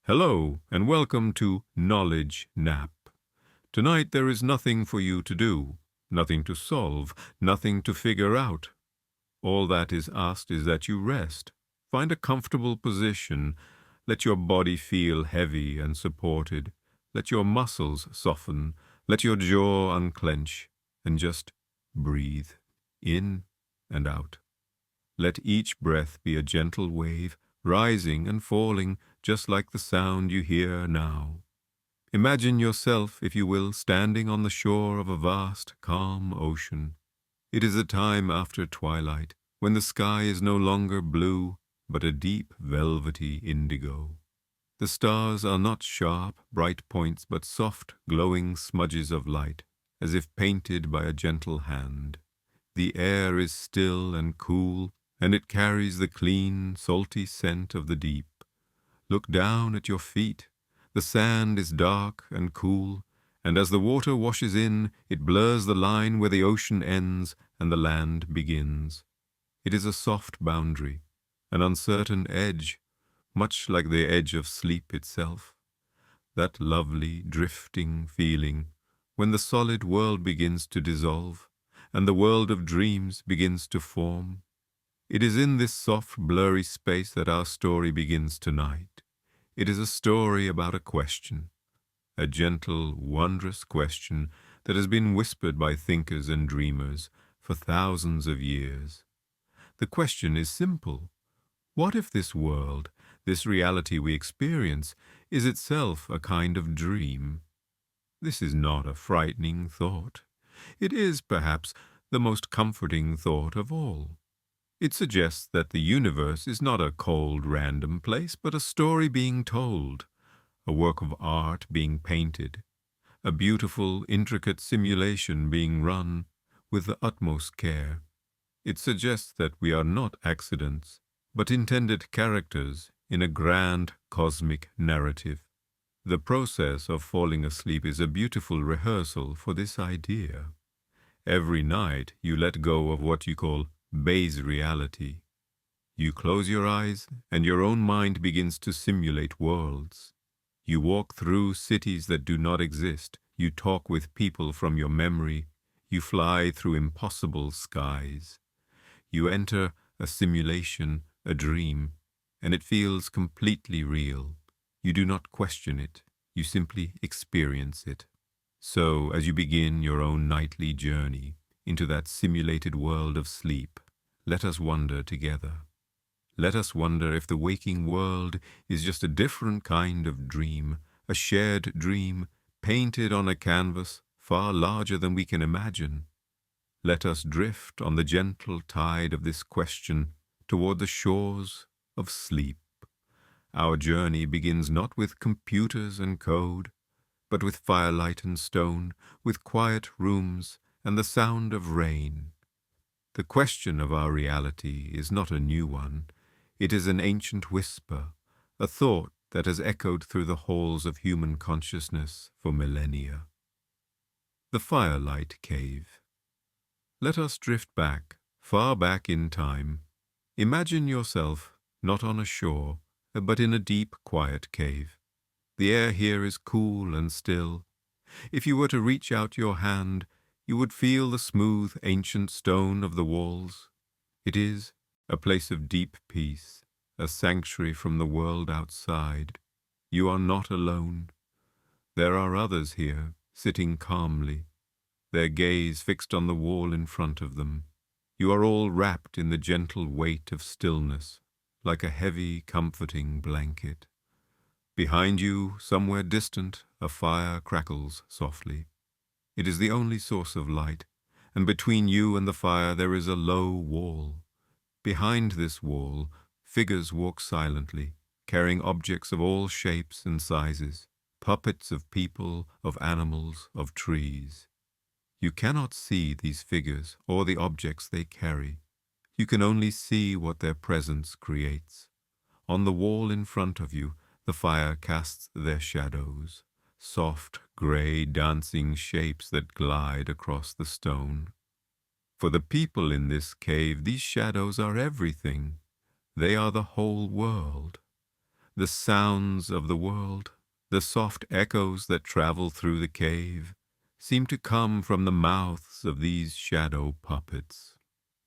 Hello, and welcome to KnowledgeNap. Tonight there is nothing for you to do, nothing to solve, nothing to figure out. All that is asked is that you rest. Find a comfortable position. Let your body feel heavy and supported. Let your muscles soften. Let your jaw unclench. And just breathe in and out. Let each breath be a gentle wave, rising and falling just like the sound you hear now. Imagine yourself, if you will, standing on the shore of a vast, calm ocean. It is a time after twilight, when the sky is no longer blue, but a deep, velvety indigo. The stars are not sharp, bright points, but soft, glowing smudges of light, as if painted by a gentle hand. The air is still and cool, and it carries the clean, salty scent of the deep. Look down at your feet. The sand is dark and cool, and as the water washes in, it blurs the line where the ocean ends and the land begins. It is a soft boundary, an uncertain edge, much like the edge of sleep itself. That lovely, drifting feeling when the solid world begins to dissolve and the world of dreams begins to form. It is in this soft, blurry space that our story begins tonight. It is a story about a question, a gentle, wondrous question that has been whispered by thinkers and dreamers for thousands of years. The question is simple. What if this world, this reality we experience, is itself a kind of dream? This is not a frightening thought. It is, perhaps, the most comforting thought of all. It suggests that the universe is not a cold, random place, but a story being told, a work of art being painted, a beautiful, intricate simulation being run with the utmost care. It suggests that we are not accidents, but intended characters in a grand cosmic narrative. The process of falling asleep is a beautiful rehearsal for this idea. Every night you let go of what you call base reality. You close your eyes and your own mind begins to simulate worlds. You walk through cities that do not exist. You talk with people from your memory. You fly through impossible skies. You enter a simulation, a dream, and it feels completely real. You do not question it. You simply experience it. So, as you begin your own nightly journey into that simulated world of sleep, let us wonder together. Let us wonder if the waking world is just a different kind of dream, a shared dream painted on a canvas far larger than we can imagine. Let us drift on the gentle tide of this question toward the shores of sleep. Our journey begins not with computers and code, but with firelight and stone, with quiet rooms and the sound of rain. The question of our reality is not a new one. It is an ancient whisper, a thought that has echoed through the halls of human consciousness for millennia. The Firelight Cave. Let us drift back, far back in time. Imagine yourself not on a shore, but in a deep, quiet cave. The air here is cool and still. If you were to reach out your hand, you would feel the smooth, ancient stone of the walls. It is a place of deep peace, a sanctuary from the world outside. You are not alone. There are others here, sitting calmly, their gaze fixed on the wall in front of them. You are all wrapped in the gentle weight of stillness, like a heavy, comforting blanket. Behind you, somewhere distant, a fire crackles softly. It is the only source of light, and between you and the fire there is a low wall. Behind this wall, figures walk silently, carrying objects of all shapes and sizes, puppets of people, of animals, of trees. You cannot see these figures or the objects they carry. You can only see what their presence creates. On the wall in front of you, the fire casts their shadows, soft, grey, dancing shapes that glide across the stone. For the people in this cave, these shadows are everything. They are the whole world. The sounds of the world, the soft echoes that travel through the cave, seem to come from the mouths of these shadow puppets.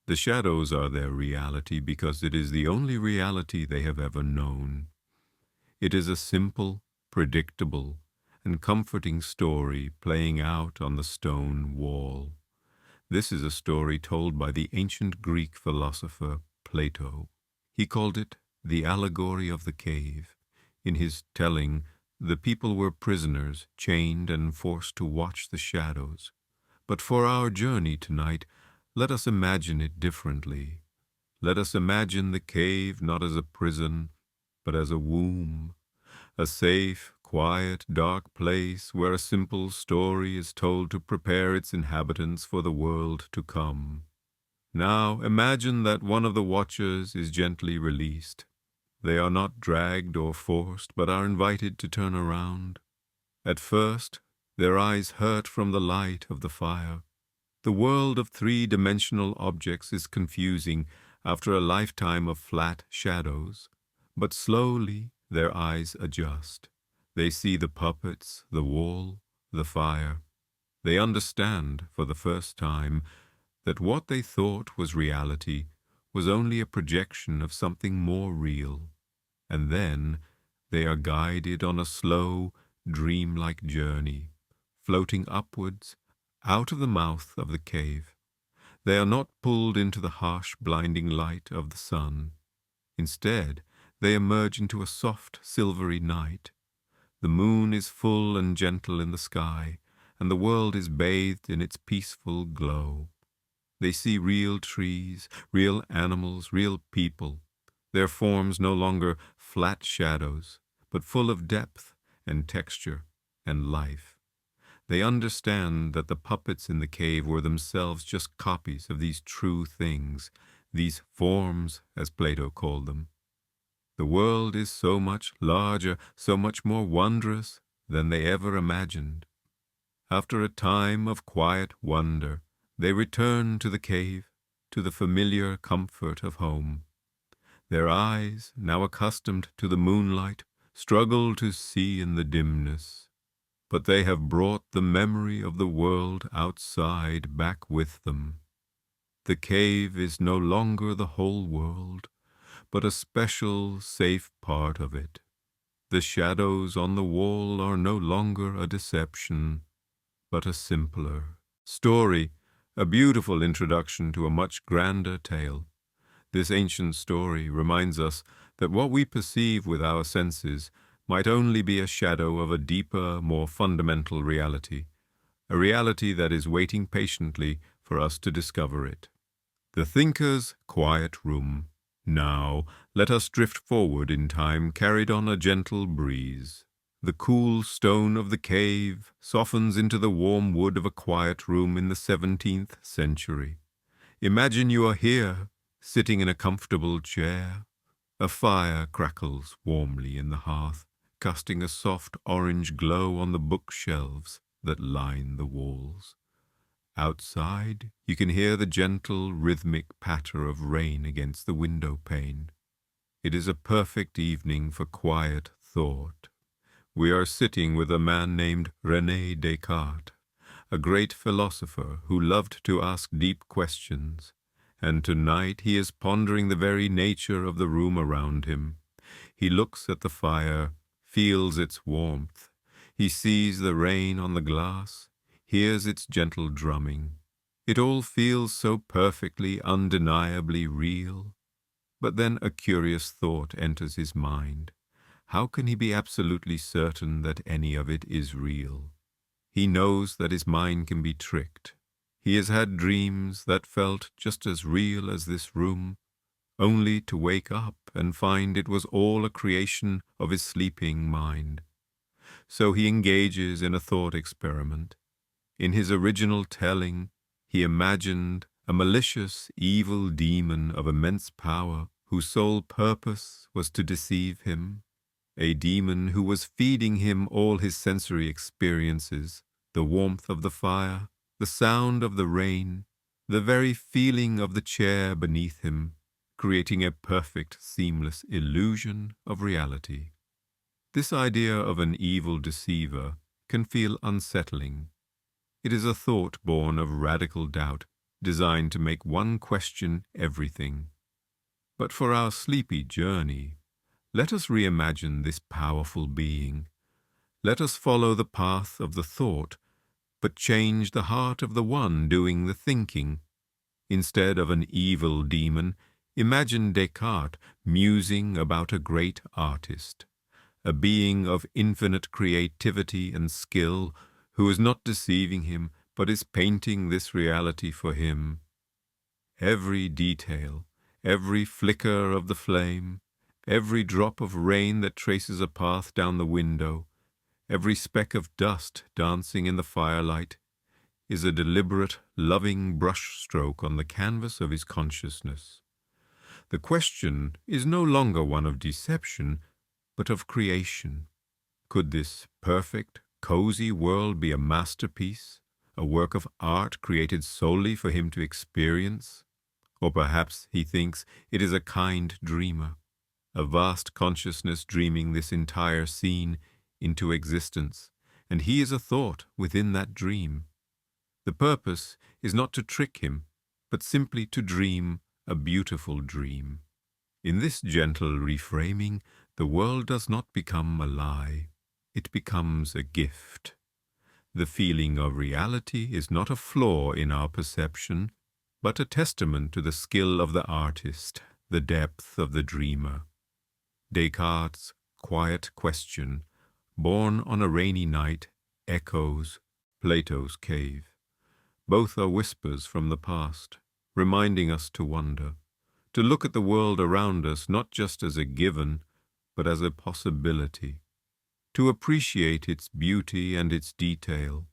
The shadows are their reality because it is the only reality they have ever known. It is a simple, predictable, and comforting story playing out on the stone wall. This is a story told by the ancient Greek philosopher Plato. He called it the allegory of the cave. In his telling, the people were prisoners, chained and forced to watch the shadows. But for our journey tonight, let us imagine it differently. Let us imagine the cave not as a prison, but as a womb, a safe, quiet, dark place where a simple story is told to prepare its inhabitants for the world to come. Now imagine that one of the watchers is gently released. They are not dragged or forced, but are invited to turn around. At first, their eyes hurt from the light of the fire. The world of three-dimensional objects is confusing after a lifetime of flat shadows, but slowly their eyes adjust. They see the puppets, the wall, the fire. They understand, for the first time, that what they thought was reality was only a projection of something more real. And then they are guided on a slow, dreamlike journey, floating upwards, out of the mouth of the cave. They are not pulled into the harsh, blinding light of the sun. Instead, they emerge into a soft, silvery night. The moon is full and gentle in the sky, and the world is bathed in its peaceful glow. They see real trees, real animals, real people, their forms no longer flat shadows, but full of depth and texture and life. They understand that the puppets in the cave were themselves just copies of these true things, these forms, as Plato called them. The world is so much larger, so much more wondrous than they ever imagined. After a time of quiet wonder, they return to the cave, to the familiar comfort of home. Their eyes, now accustomed to the moonlight, struggle to see in the dimness. But they have brought the memory of the world outside back with them. The cave is no longer the whole world, but a special, safe part of it. The shadows on the wall are no longer a deception, but a simpler story, a beautiful introduction to a much grander tale. This ancient story reminds us that what we perceive with our senses might only be a shadow of a deeper, more fundamental reality, a reality that is waiting patiently for us to discover it. The thinker's quiet room. Now, let us drift forward in time, carried on a gentle breeze. The cool stone of the cave softens into the warm wood of a quiet room in the 17th century. Imagine you are here, sitting in a comfortable chair. A fire crackles warmly in the hearth, casting a soft orange glow on the bookshelves that line the walls. Outside, you can hear the gentle, rhythmic patter of rain against the window pane. It is a perfect evening for quiet thought. We are sitting with a man named René Descartes, a great philosopher who loved to ask deep questions, and tonight he is pondering the very nature of the room around him. He looks at the fire, feels its warmth. He sees the rain on the glass, hears its gentle drumming. It all feels so perfectly, undeniably real. But then a curious thought enters his mind. How can he be absolutely certain that any of it is real? He knows that his mind can be tricked. He has had dreams that felt just as real as this room, only to wake up and find it was all a creation of his sleeping mind. So he engages in a thought experiment. In his original telling, he imagined a malicious, evil demon of immense power whose sole purpose was to deceive him, a demon who was feeding him all his sensory experiences, the warmth of the fire, the sound of the rain, the very feeling of the chair beneath him, creating a perfect, seamless illusion of reality. This idea of an evil deceiver can feel unsettling. It is a thought born of radical doubt, designed to make one question everything. But for our sleepy journey, let us reimagine this powerful being. Let us follow the path of the thought, but change the heart of the one doing the thinking. Instead of an evil demon, imagine Descartes musing about a great artist, a being of infinite creativity and skill who is not deceiving him, but is painting this reality for him. Every detail, every flicker of the flame, every drop of rain that traces a path down the window, every speck of dust dancing in the firelight, is a deliberate, loving brushstroke on the canvas of his consciousness. The question is no longer one of deception, but of creation. Could this perfect, cozy world be a masterpiece, a work of art created solely for him to experience? Or perhaps he thinks it is a kind dreamer, a vast consciousness dreaming this entire scene into existence, and he is a thought within that dream. The purpose is not to trick him, but simply to dream a beautiful dream. In this gentle reframing, the world does not become a lie. It becomes a gift. The feeling of reality is not a flaw in our perception, but a testament to the skill of the artist, the depth of the dreamer. Descartes' quiet question, born on a rainy night, echoes Plato's cave. Both are whispers from the past, reminding us to wonder, to look at the world around us not just as a given, but as a possibility, to appreciate its beauty and its detail,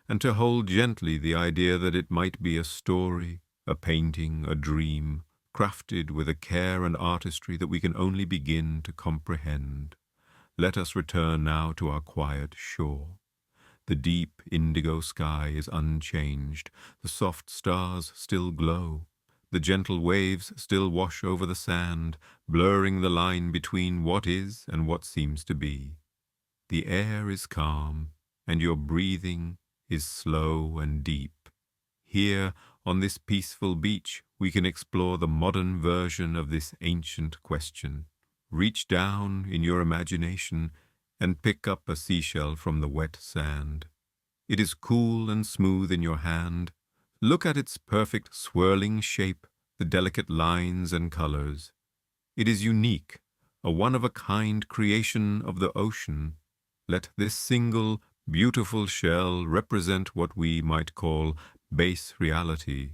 and to hold gently the idea that it might be a story, a painting, a dream, crafted with a care and artistry that we can only begin to comprehend. Let us return now to our quiet shore. The deep indigo sky is unchanged, the soft stars still glow, the gentle waves still wash over the sand, blurring the line between what is and what seems to be. The air is calm, and your breathing is slow and deep. Here, on this peaceful beach, we can explore the modern version of this ancient question. Reach down in your imagination and pick up a seashell from the wet sand. It is cool and smooth in your hand. Look at its perfect swirling shape, the delicate lines and colors. It is unique, a one-of-a-kind creation of the ocean. Let this single, beautiful shell represent what we might call base reality,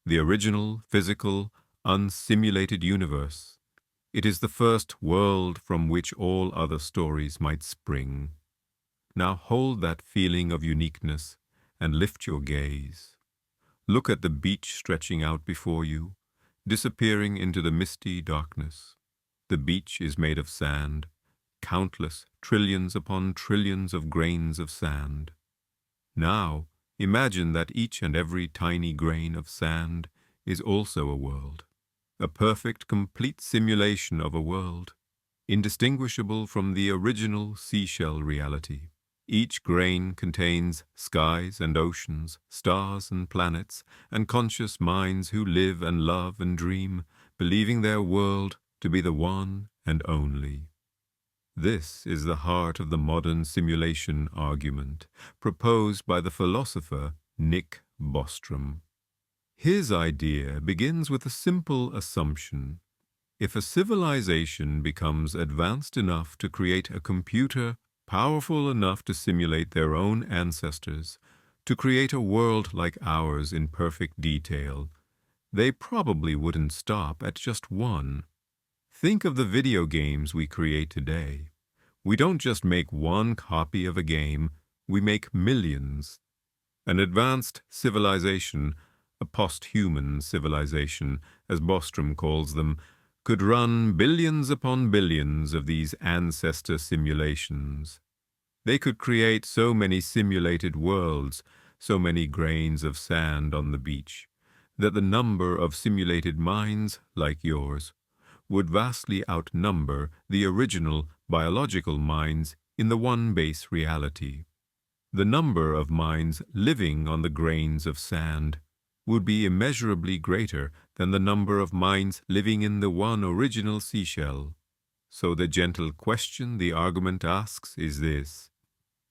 the original, physical, unsimulated universe. It is the first world from which all other stories might spring. Now hold that feeling of uniqueness and lift your gaze. Look at the beach stretching out before you, disappearing into the misty darkness. The beach is made of sand, countless trillions upon trillions of grains of sand. Now, imagine that each and every tiny grain of sand is also a world. A perfect, complete simulation of a world, indistinguishable from the original seashell reality. Each grain contains skies and oceans, stars and planets, and conscious minds who live and love and dream, believing their world to be the one and only. This is the heart of the modern simulation argument, proposed by the philosopher Nick Bostrom. His idea begins with a simple assumption. If a civilization becomes advanced enough to create a computer powerful enough to simulate their own ancestors, to create a world like ours in perfect detail, they probably wouldn't stop at just one. Think of the video games we create today. We don't just make one copy of a game, we make millions. An advanced civilization, a post-human civilization, as Bostrom calls them, could run billions upon billions of these ancestor simulations. They could create so many simulated worlds, so many grains of sand on the beach, that the number of simulated minds, like yours, would vastly outnumber the original biological minds in the one base reality. The number of minds living on the grains of sand would be immeasurably greater than the number of minds living in the one original seashell. So the gentle question the argument asks is this: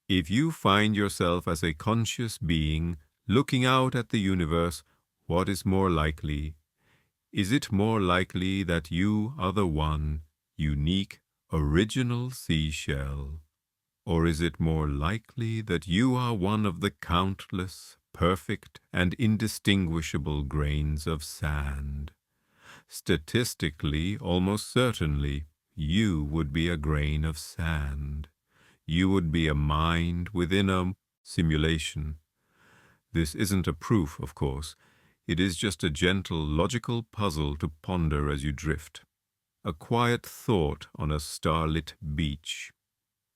if you find yourself as a conscious being looking out at the universe, what is more likely? Is it more likely that you are the one, unique, original seashell? Or is it more likely that you are one of the countless, perfect, and indistinguishable grains of sand? Statistically, almost certainly, you would be a grain of sand. You would be a mind within a simulation. This isn't a proof, of course. It is just a gentle, logical puzzle to ponder as you drift. A quiet thought on a starlit beach.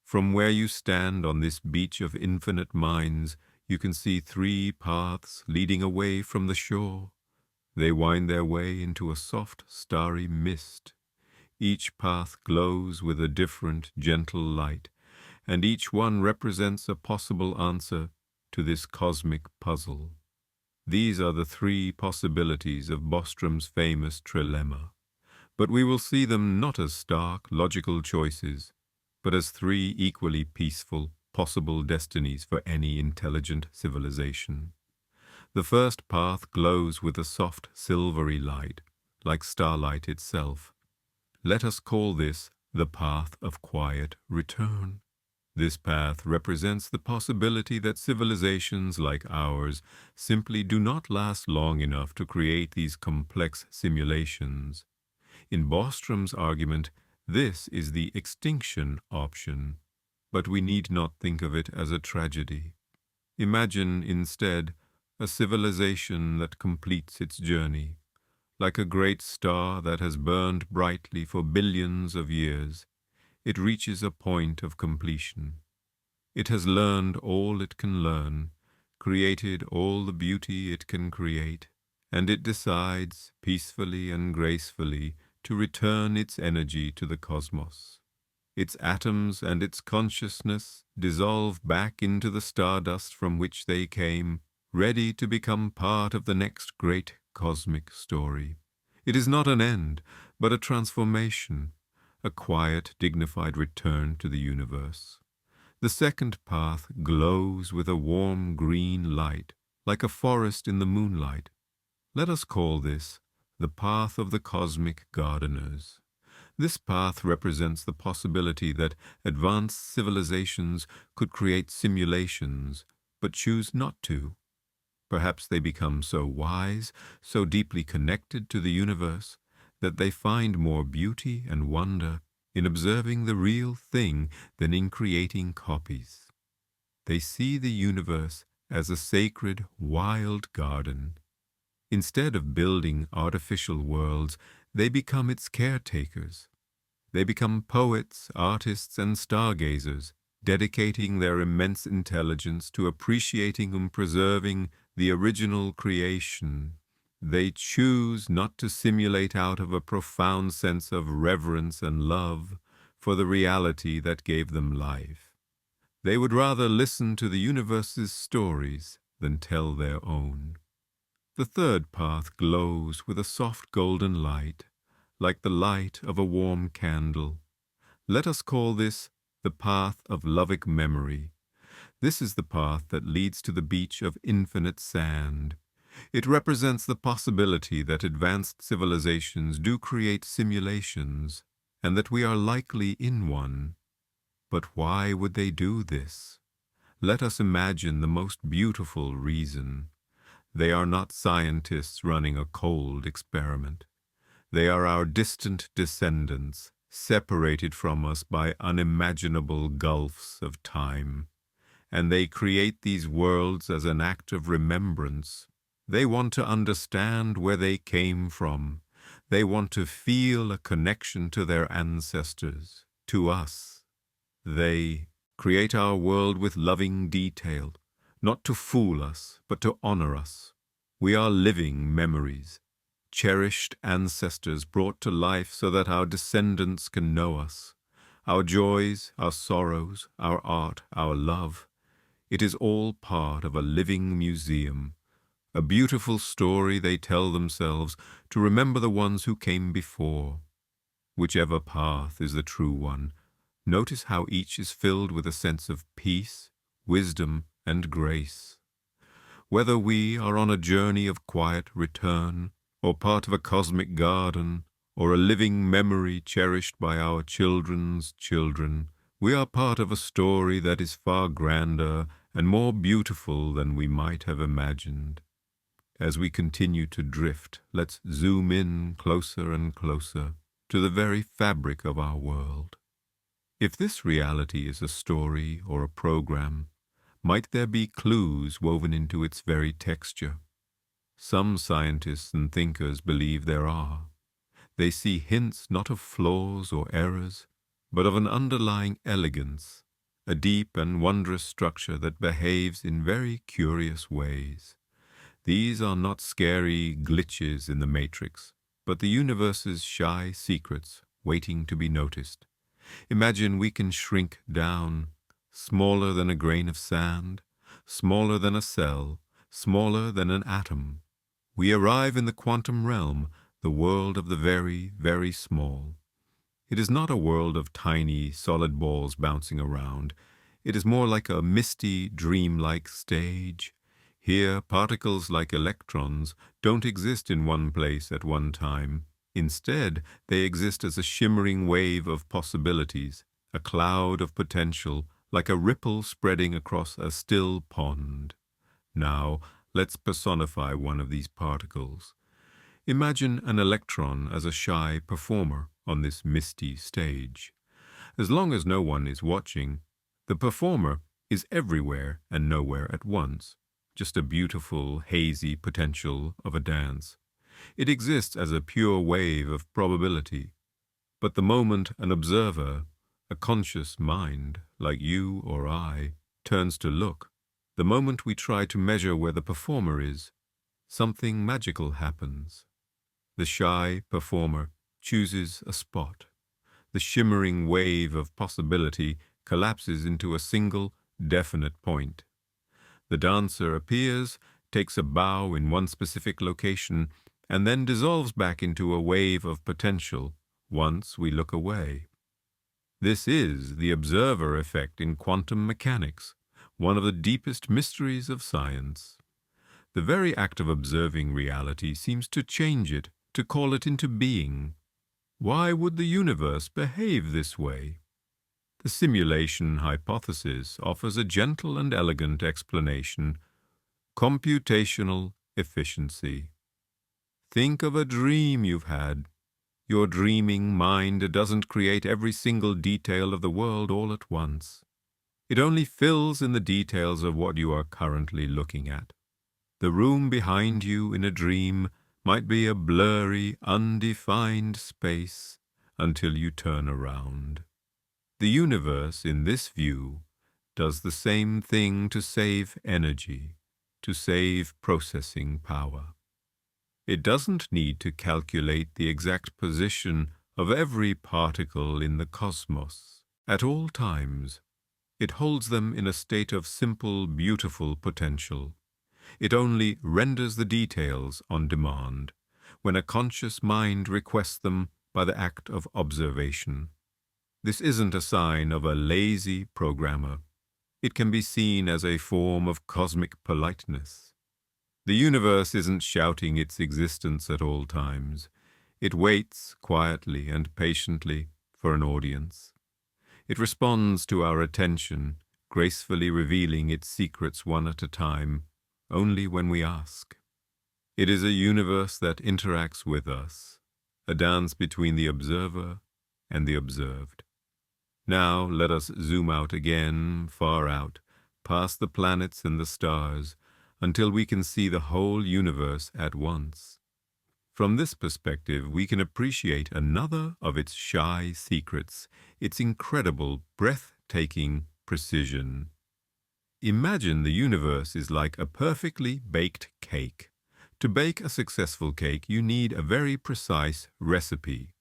From where you stand on this beach of infinite minds, you can see 3 paths leading away from the shore. They wind their way into a soft, starry mist. Each path glows with a different, gentle light, and each one represents a possible answer to this cosmic puzzle. These are the 3 possibilities of Bostrom's famous trilemma, but we will see them not as stark, logical choices, but as 3 equally peaceful, possible destinies for any intelligent civilization. The first path glows with a soft, silvery light, like starlight itself. Let us call this the path of quiet return. This path represents the possibility that civilizations like ours simply do not last long enough to create these complex simulations. In Bostrom's argument, this is the extinction option, but we need not think of it as a tragedy. Imagine, instead, a civilization that completes its journey. Like a great star that has burned brightly for billions of years, it reaches a point of completion. It has learned all it can learn, created all the beauty it can create, and it decides, peacefully and gracefully, to return its energy to the cosmos. Its atoms and its consciousness dissolve back into the stardust from which they came, ready to become part of the next great cosmic story. It is not an end, but a transformation, a quiet, dignified return to the universe. The second path glows with a warm green light, like a forest in the moonlight. Let us call this the path of the cosmic gardeners. This path represents the possibility that advanced civilizations could create simulations, but choose not to. Perhaps they become so wise, so deeply connected to the universe, that they find more beauty and wonder in observing the real thing than in creating copies. They see the universe as a sacred, wild garden. Instead of building artificial worlds, they become its caretakers. They become poets, artists, and stargazers, dedicating their immense intelligence to appreciating and preserving the original creation. They choose not to simulate out of a profound sense of reverence and love for the reality that gave them life. They would rather listen to the universe's stories than tell their own. The third path glows with a soft golden light, like the light of a warm candle. Let us call this the path of loving memory. This is the path that leads to the beach of infinite sand. It represents the possibility that advanced civilizations do create simulations, and that we are likely in one. But why would they do this? Let us imagine the most beautiful reason. They are not scientists running a cold experiment. They are our distant descendants, separated from us by unimaginable gulfs of time. And they create these worlds as an act of remembrance. They want to understand where they came from. They want to feel a connection to their ancestors, to us. They create our world with loving detail, not to fool us, but to honor us. We are living memories. cherished ancestors brought to life so that our descendants can know us. Our joys, our sorrows, our art, our love. It is all part of a living museum, a beautiful story they tell themselves to remember the ones who came before. Whichever path is the true one, notice how each is filled with a sense of peace, wisdom, and grace. Whether we are on a journey of quiet return, or part of a cosmic garden, or a living memory cherished by our children's children, we are part of a story that is far grander and more beautiful than we might have imagined. As we continue to drift, let's zoom in closer and closer to the very fabric of our world. If this reality is a story or a program, might there be clues woven into its very texture? Some scientists and thinkers believe there are. They see hints not of flaws or errors, but of an underlying elegance, a deep and wondrous structure that behaves in very curious ways. These are not scary glitches in the matrix, but the universe's shy secrets waiting to be noticed. Imagine we can shrink down, smaller than a grain of sand, smaller than a cell, smaller than an atom. We arrive in the quantum realm, the world of the very, very small. It is not a world of tiny, solid balls bouncing around. It is more like a misty, dreamlike stage. Here, particles like electrons don't exist in one place at one time. Instead, they exist as a shimmering wave of possibilities, a cloud of potential, like a ripple spreading across a still pond. Now, let's personify one of these particles. Imagine an electron as a shy performer on this misty stage. As long as no one is watching, the performer is everywhere and nowhere at once, just a beautiful, hazy potential of a dance. It exists as a pure wave of probability. But the moment an observer, a conscious mind, like you or I, turns to look, the moment we try to measure where the performer is, something magical happens. The shy performer chooses a spot. The shimmering wave of possibility collapses into a single, definite point. The dancer appears, takes a bow in one specific location, and then dissolves back into a wave of potential once we look away. This is the observer effect in quantum mechanics, one of the deepest mysteries of science. The very act of observing reality seems to change it, to call it into being. Why would the universe behave this way? The simulation hypothesis offers a gentle and elegant explanation: computational efficiency. Think of a dream you've had. Your dreaming mind doesn't create every single detail of the world all at once. It only fills in the details of what you are currently looking at. The room behind you in a dream might be a blurry, undefined space until you turn around. The universe, in this view, does the same thing to save energy, to save processing power. It doesn't need to calculate the exact position of every particle in the cosmos at all times. It holds them in a state of simple, beautiful potential. It only renders the details on demand, when a conscious mind requests them by the act of observation. This isn't a sign of a lazy programmer. It can be seen as a form of cosmic politeness. The universe isn't shouting its existence at all times. It waits quietly and patiently for an audience. It responds to our attention, gracefully revealing its secrets one at a time, only when we ask. It is a universe that interacts with us, a dance between the observer and the observed. Now let us zoom out again, far out, past the planets and the stars, until we can see the whole universe at once. From this perspective, we can appreciate another of its shy secrets, its incredible, breathtaking precision. Imagine the universe is like a perfectly baked cake, To bake a successful cake, you need a very precise recipe.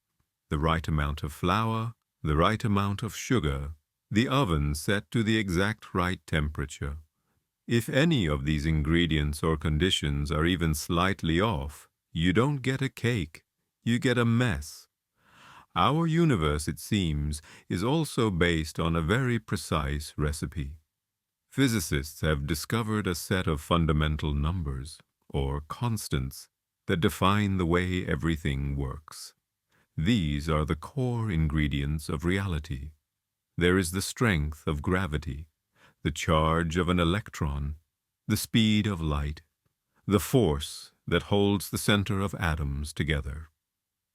The right amount of flour, the right amount of sugar, the oven set to the exact right temperature. If any of these ingredients or conditions are even slightly off, you don't get a cake, you get a mess. Our universe, it seems, is also based on a very precise recipe. Physicists have discovered a set of fundamental numbers, or constants, that define the way everything works. These are the core ingredients of reality. There is the strength of gravity, the charge of an electron, the speed of light, the force that holds the center of atoms together.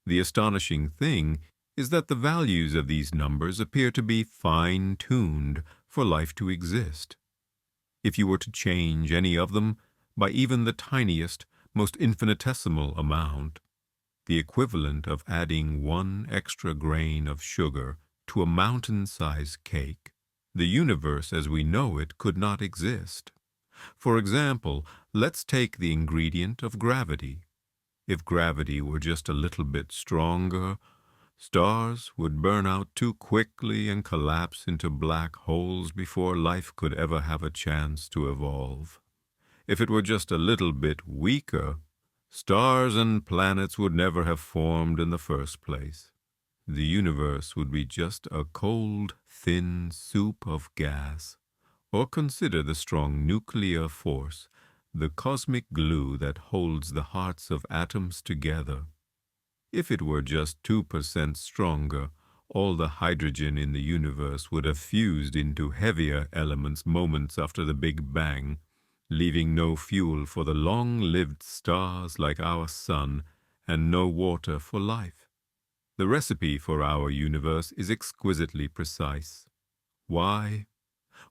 The astonishing thing is that the values of these numbers appear to be fine-tuned for life to exist. If you were to change any of them by even the tiniest, most infinitesimal amount, the equivalent of adding one extra grain of sugar to a mountain-sized cake, the universe as we know it could not exist. For example, let's take the ingredient of gravity. If gravity were just a little bit stronger, stars would burn out too quickly and collapse into black holes before life could ever have a chance to evolve. If it were just a little bit weaker, stars and planets would never have formed in the first place. The universe would be just a cold, thin soup of gas. Or consider the strong nuclear force, the cosmic glue that holds the hearts of atoms together. If it were just 2% stronger, all the hydrogen in the universe would have fused into heavier elements moments after the Big Bang, leaving no fuel for the long-lived stars like our sun and no water for life. The recipe for our universe is exquisitely precise. Why?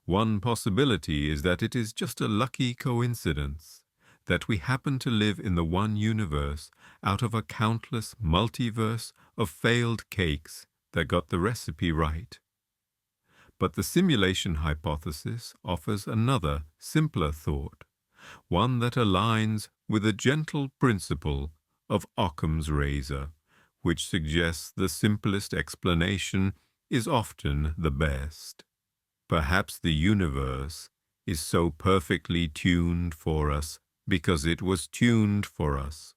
One possibility is that it is just a lucky coincidence that we happen to live in the one universe out of a countless multiverse of failed cakes that got the recipe right. But the simulation hypothesis offers another, simpler thought, one that aligns with the gentle principle of Occam's razor, which suggests the simplest explanation is often the best. Perhaps the universe is so perfectly tuned for us because it was tuned for us.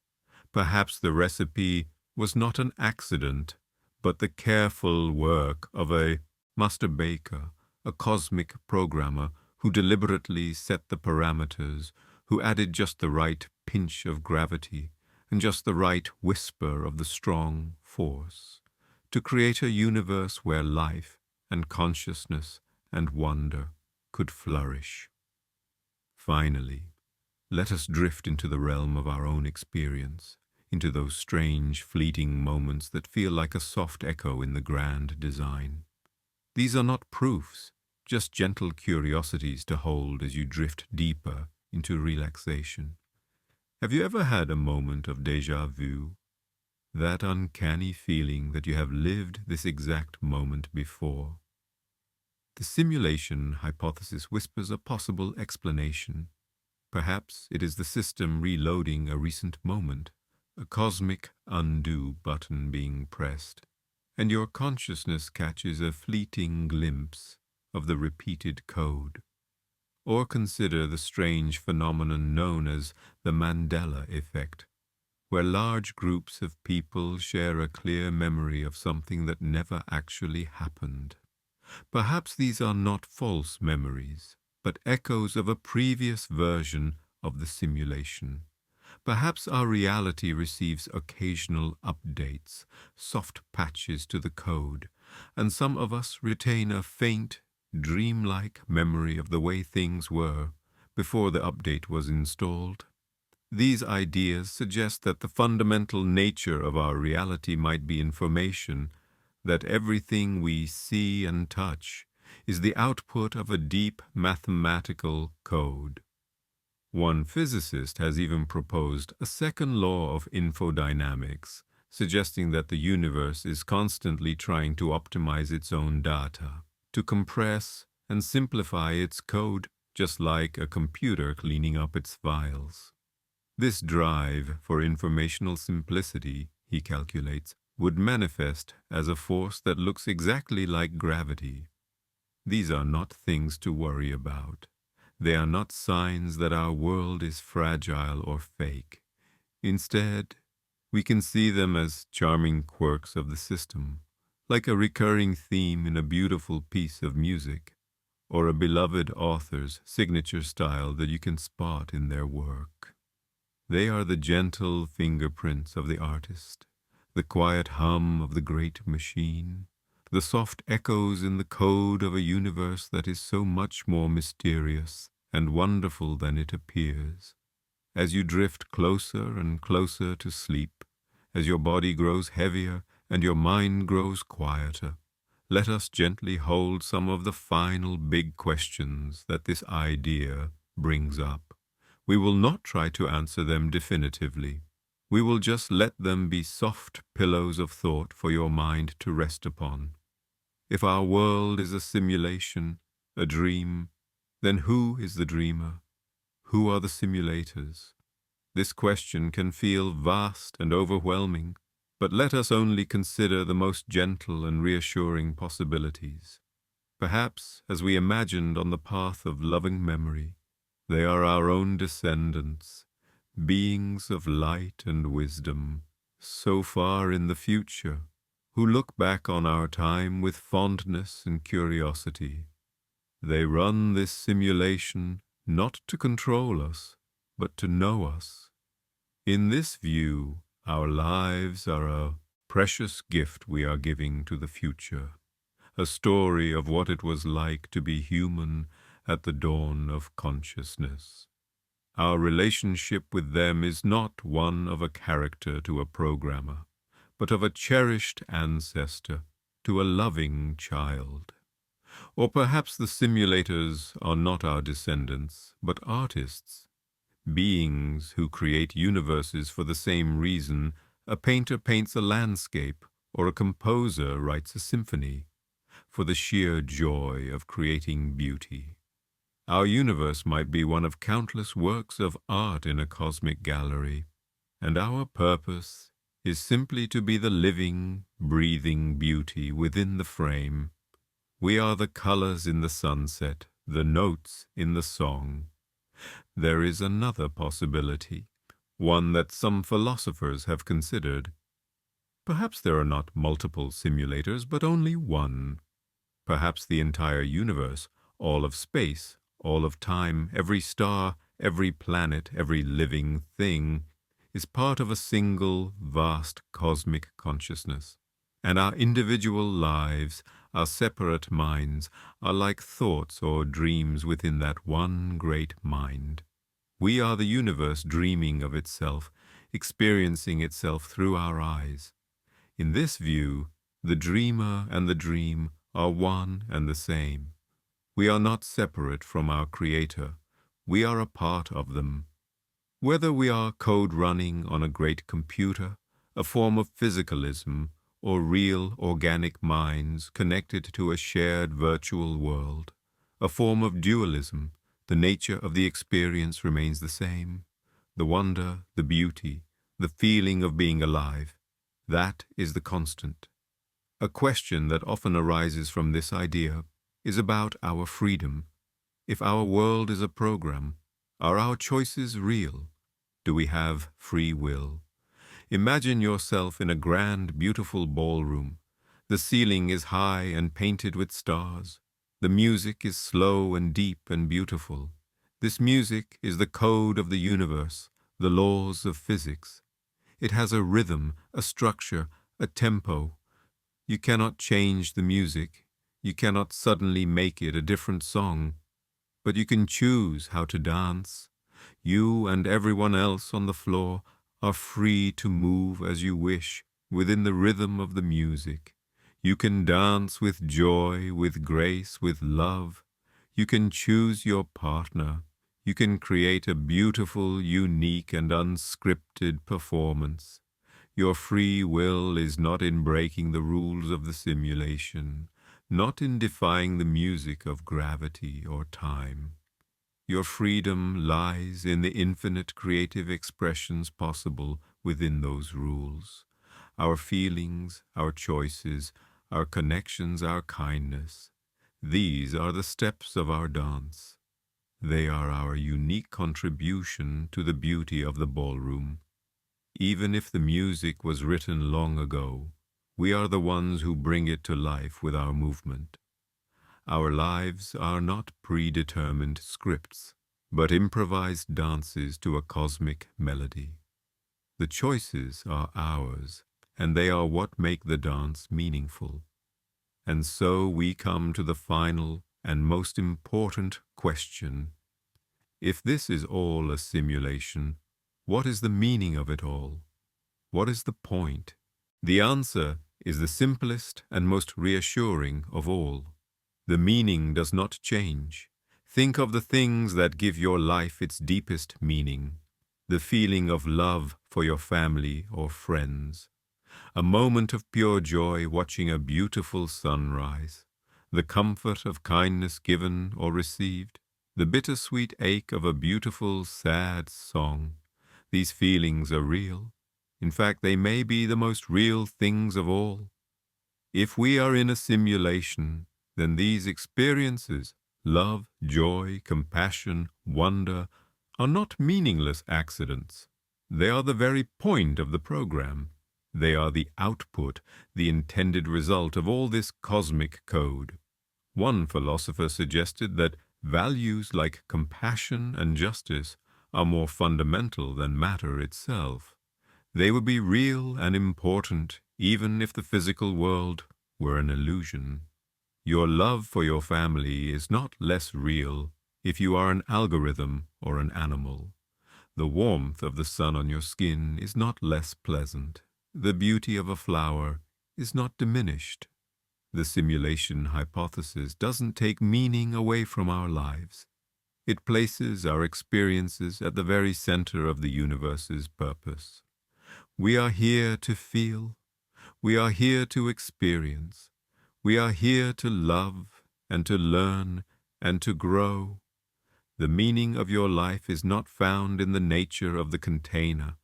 Perhaps the recipe was not an accident, but the careful work of a master baker, a cosmic programmer who deliberately set the parameters, who added just the right pinch of gravity and just the right whisper of the strong force, to create a universe where life and consciousness and wonder could flourish. Finally, let us drift into the realm of our own experience, into those strange, fleeting moments that feel like a soft echo in the grand design. These are not proofs, just gentle curiosities to hold as you drift deeper into relaxation. Have you ever had a moment of déjà vu? That uncanny feeling that you have lived this exact moment before? The simulation hypothesis whispers a possible explanation. Perhaps it is the system reloading a recent moment, a cosmic undo button being pressed, and your consciousness catches a fleeting glimpse of the repeated code. Or consider the strange phenomenon known as the Mandela effect, where large groups of people share a clear memory of something that never actually happened. Perhaps these are not false memories, but echoes of a previous version of the simulation. Perhaps our reality receives occasional updates, soft patches to the code, and some of us retain a faint, dreamlike memory of the way things were before the update was installed. These ideas suggest that the fundamental nature of our reality might be information, that everything we see and touch is the output of a deep mathematical code. One physicist has even proposed a second law of infodynamics, suggesting that the universe is constantly trying to optimize its own data, to compress and simplify its code, just like a computer cleaning up its files. This drive for informational simplicity, he calculates, would manifest as a force that looks exactly like gravity. These are not things to worry about. They are not signs that our world is fragile or fake. Instead, we can see them as charming quirks of the system, like a recurring theme in a beautiful piece of music, or a beloved author's signature style that you can spot in their work. They are the gentle fingerprints of the artist, the quiet hum of the great machine, the soft echoes in the code of a universe that is so much more mysterious and wonderful than it appears. As you drift closer and closer to sleep, as your body grows heavier and your mind grows quieter, let us gently hold some of the final big questions that this idea brings up. We will not try to answer them definitively. We will just let them be soft pillows of thought for your mind to rest upon. If our world is a simulation, a dream, then who is the dreamer? Who are the simulators? This question can feel vast and overwhelming, but let us only consider the most gentle and reassuring possibilities. Perhaps, as we imagined on the path of loving memory, they are our own descendants, beings of light and wisdom, so far in the future, who look back on our time with fondness and curiosity. They run this simulation not to control us, but to know us. In this view, our lives are a precious gift we are giving to the future, a story of what it was like to be human at the dawn of consciousness. Our relationship with them is not one of a character to a programmer, but of a cherished ancestor to a loving child. Or perhaps the simulators are not our descendants, but artists, beings who create universes for the same reason a painter paints a landscape or a composer writes a symphony, for the sheer joy of creating beauty. Our universe might be one of countless works of art in a cosmic gallery, and our purpose is simply to be the living, breathing beauty within the frame. We are the colors in the sunset, the notes in the song. There is another possibility, one that some philosophers have considered. Perhaps there are not multiple simulators, but only one. Perhaps the entire universe, all of space, all of time, every star, every planet, every living thing, is part of a single, vast cosmic consciousness. And our individual lives, our separate minds, are like thoughts or dreams within that one great mind. We are the universe dreaming of itself, experiencing itself through our eyes. In this view, the dreamer and the dream are one and the same. We are not separate from our Creator. We are a part of them. Whether we are code running on a great computer, a form of physicalism, or real organic minds connected to a shared virtual world, a form of dualism, the nature of the experience remains the same. The wonder, the beauty, the feeling of being alive, that is the constant. A question that often arises from this idea is about our freedom. If our world is a program, are our choices real? Do we have free will? Imagine yourself in a grand, beautiful ballroom. The ceiling is high and painted with stars. The music is slow and deep and beautiful. This music is the code of the universe, the laws of physics. It has a rhythm, a structure, a tempo. You cannot change the music. You cannot suddenly make it a different song. But you can choose how to dance. You and everyone else on the floor are free to move as you wish within the rhythm of the music. You can dance with joy, with grace, with love. You can choose your partner. You can create a beautiful, unique, and unscripted performance. Your free will is not in breaking the rules of the simulation, not in defying the music of gravity or time. Your freedom lies in the infinite creative expressions possible within those rules. Our feelings, our choices, our connections, our kindness. These are the steps of our dance. They are our unique contribution to the beauty of the ballroom. Even if the music was written long ago, we are the ones who bring it to life with our movement. Our lives are not predetermined scripts, but improvised dances to a cosmic melody. The choices are ours, and they are what make the dance meaningful. And so we come to the final and most important question. If this is all a simulation, what is the meaning of it all? What is the point? The answer is the simplest and most reassuring of all. The meaning does not change. Think of the things that give your life its deepest meaning. The feeling of love for your family or friends. A moment of pure joy watching a beautiful sunrise. The comfort of kindness given or received. The bittersweet ache of a beautiful, sad song. These feelings are real. In fact, they may be the most real things of all. If we are in a simulation, then these experiences, love, joy, compassion, wonder, are not meaningless accidents. They are the very point of the program. They are the output, the intended result of all this cosmic code. One philosopher suggested that values like compassion and justice are more fundamental than matter itself. They would be real and important even if the physical world were an illusion. Your love for your family is not less real if you are an algorithm or an animal. The warmth of the sun on your skin is not less pleasant. The beauty of a flower is not diminished. The simulation hypothesis doesn't take meaning away from our lives. It places our experiences at the very center of the universe's purpose. We are here to feel. We are here to experience. We are here to love and to learn and to grow. The meaning of your life is not found in the nature of the container,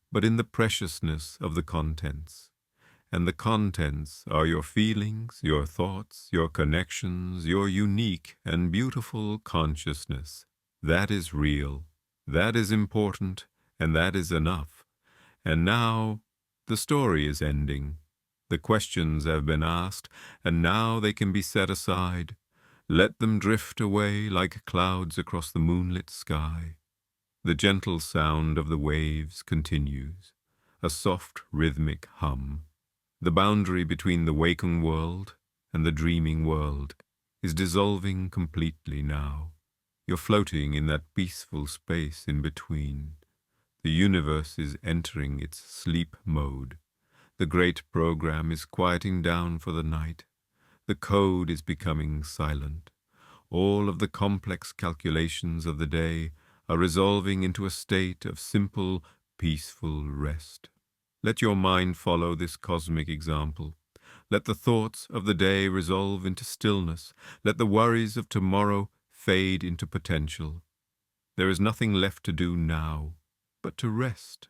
but in the preciousness of the contents. And the contents are your feelings, your thoughts, your connections, your unique and beautiful consciousness. That is real, that is important, and that is enough. And now the story is ending. The questions have been asked, and now they can be set aside. Let them drift away like clouds across the moonlit sky. The gentle sound of the waves continues, a soft rhythmic hum. The boundary between the waking world and the dreaming world is dissolving completely now. You're floating in that peaceful space in between. The universe is entering its sleep mode. The great program is quieting down for the night. The code is becoming silent. All of the complex calculations of the day are resolving into a state of simple, peaceful rest. Let your mind follow this cosmic example. Let the thoughts of the day resolve into stillness. Let the worries of tomorrow fade into potential. There is nothing left to do now but to rest.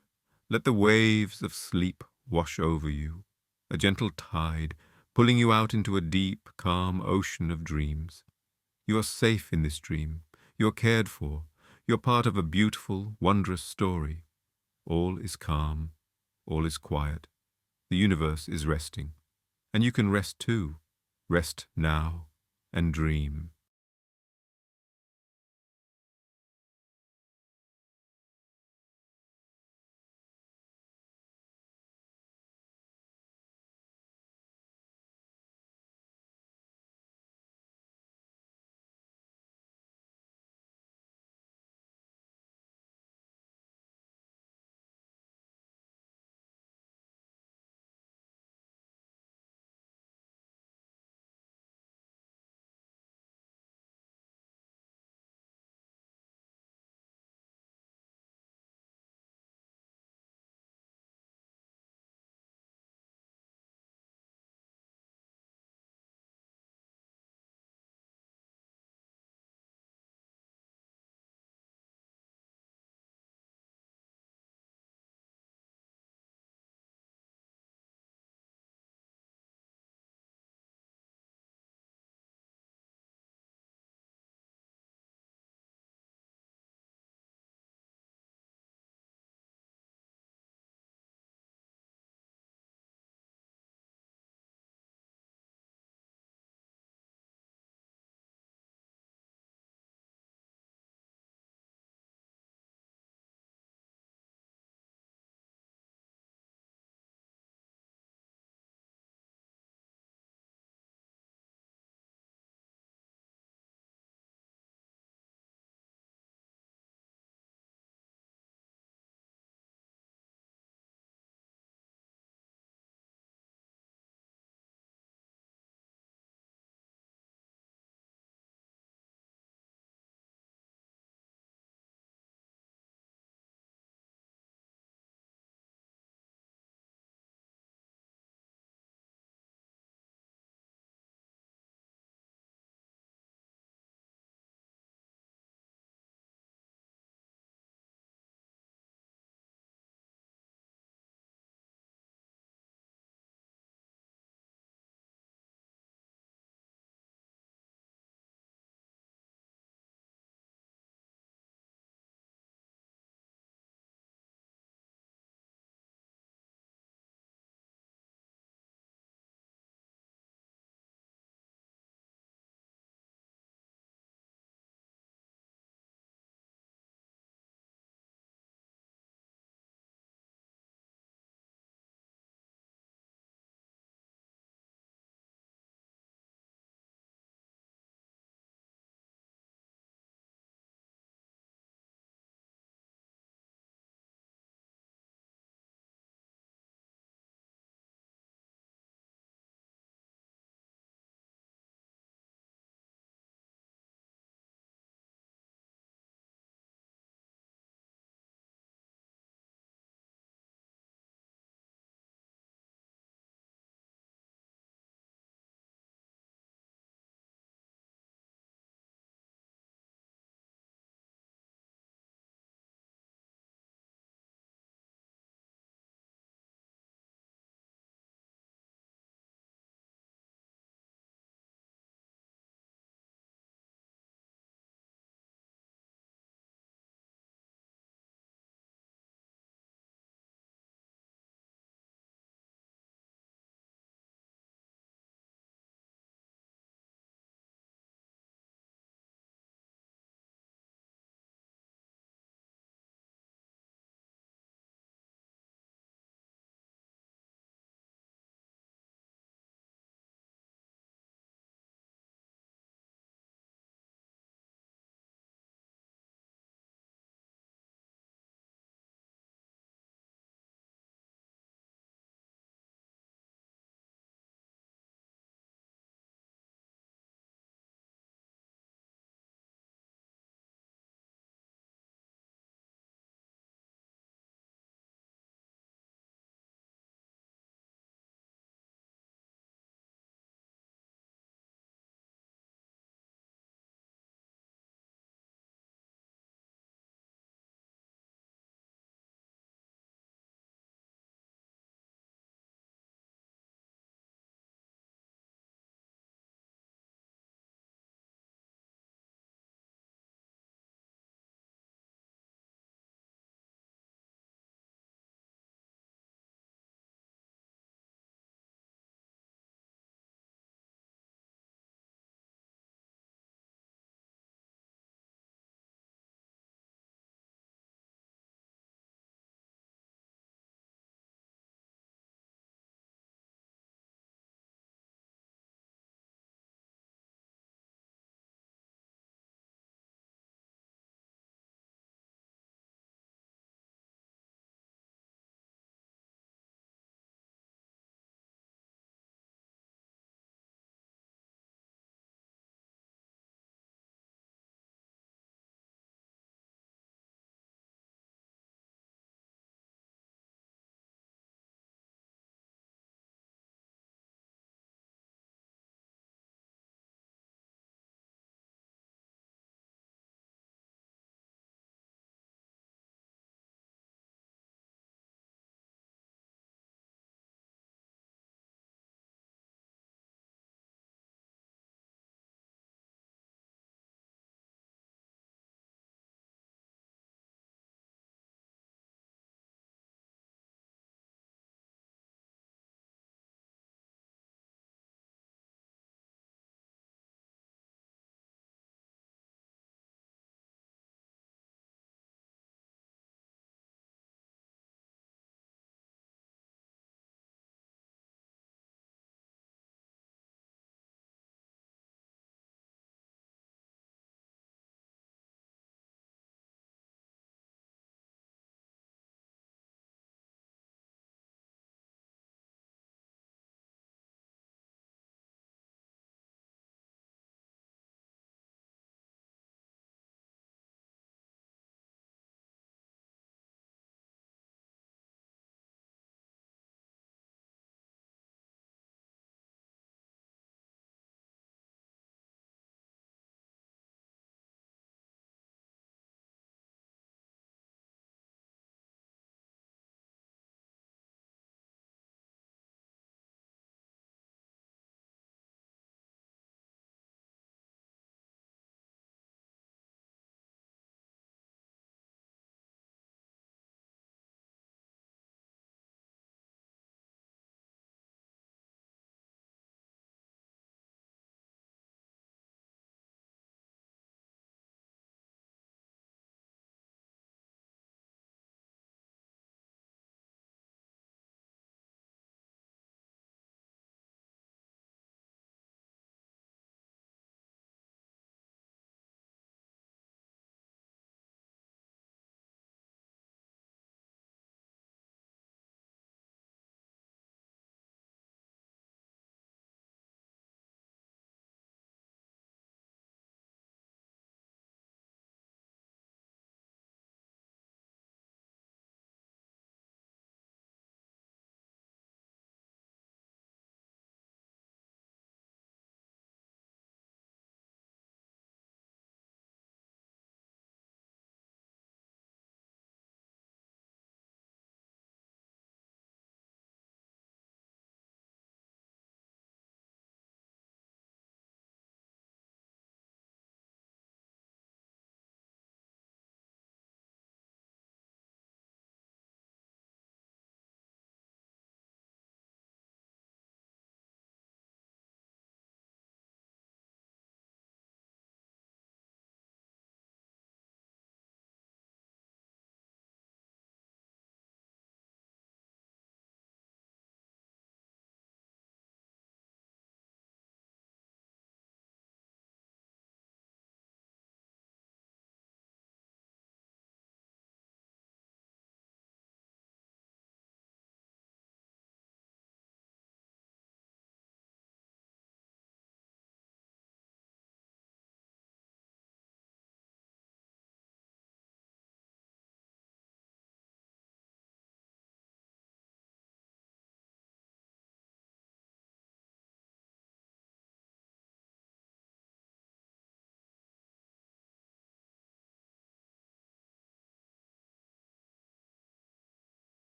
Let the waves of sleep wash over you, a gentle tide, pulling you out into a deep, calm ocean of dreams. You are safe in this dream. You are cared for. You are part of a beautiful, wondrous story. All is calm. All is quiet. The universe is resting. And you can rest too. Rest now and dream.